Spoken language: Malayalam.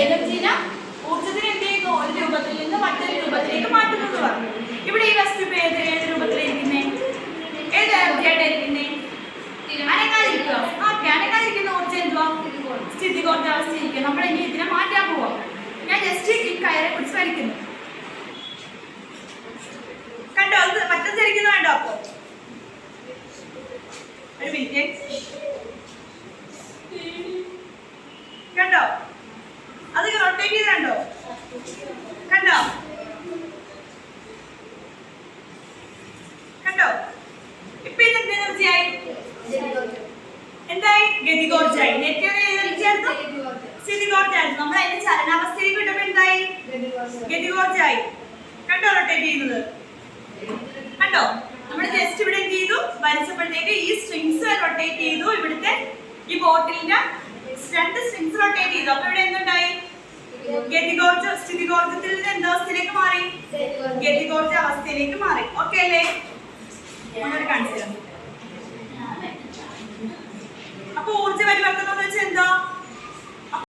എനർജിനെ ഊർജ്ജത്തിന് എന്ത് ചെയ്യുന്നു? ഒരു രൂപത്തിൽ നിന്ന് മറ്റൊരു രൂപത്തിലേക്ക് മാറ്റുന്നു എന്ന് പറഞ്ഞു. ഇവിടെ ഈ വസ്തു ഏത് രൂപത്തിലിരിക്കുന്നേ? ഏത് എനർജിയായിട്ടായിരിക്കുന്നേ? അനങ്ങാതിരിക്കുക. ഓക്കെ, അനങ്ങാതിരിക്കുന്ന ഊർജ്ജം എന്തുവാ? സ്ഥിതികോർജ്ജാവസ്ഥയിരിക്കുക. നമ്മൾ ഇനി ഇതിനെ മാറ്റാൻ പോവാം. ഞാൻ ജസ്റ്റ് ഈ കയറെ കുറിച്ച് വലിക്കുന്നു. കണ്ടോ? അത് മറ്റം ധരിക്കുന്ന വേണ്ടോ? അപ്പോ ഒരു മിനിറ്റ്. കണ്ടോ? അത് റൊട്ടേറ്റ് ചെയ്ത് കണ്ടോ? കണ്ടോ? കണ്ടോ? ഇപ്പൊ ഇത് എന്ത് എനർജിയായി? എന്തായി? ഗതികോർജ്ജായി. നേരത്തെ എനർജിയായിരുന്നു, സ്ഥിതികോർജ്ജായിരുന്നു. നമ്മൾ അതിന്റെ ചലനാവസ്ഥയിലേക്ക് വിട്ടപ്പോ എന്തായി? ഗതികോർജ്ജായി. കണ്ടോ റൊട്ടേറ്റ് ചെയ്യുന്നത്? കണ്ടോ? നമ്മൾ ജസ്റ്റ് ഇവിടെ എന്ത് ചെയ്തു? വലിച്ചപ്പോഴത്തേക്ക് ഈ സ്ട്രിങ്സ് റൊട്ടേറ്റ് ചെയ്തു. ഇവിടുത്തെ ഈ ബോട്ടിലിന്റെ 2 സ്ട്രിങ്സ് റൊട്ടേറ്റ് ചെയ്തു. അപ്പൊ ഇവിടെ എന്തുണ്ടായി? ഗതികോർജ്ജ സ്ഥിതികോർജ്ജത്തിൽ നിന്ന് എന്താവസ്ഥയിലേക്ക് മാറി? ഗതികോർജ്ജ അവസ്ഥയിലേക്ക് മാറി. ഓക്കെ അല്ലേ? ഞാനൊരു കാണിച്ചു തരാം. അപ്പൊ ഊർജ്ജ പരിവർത്തനം എന്ന് വെച്ചാൽ എന്താ?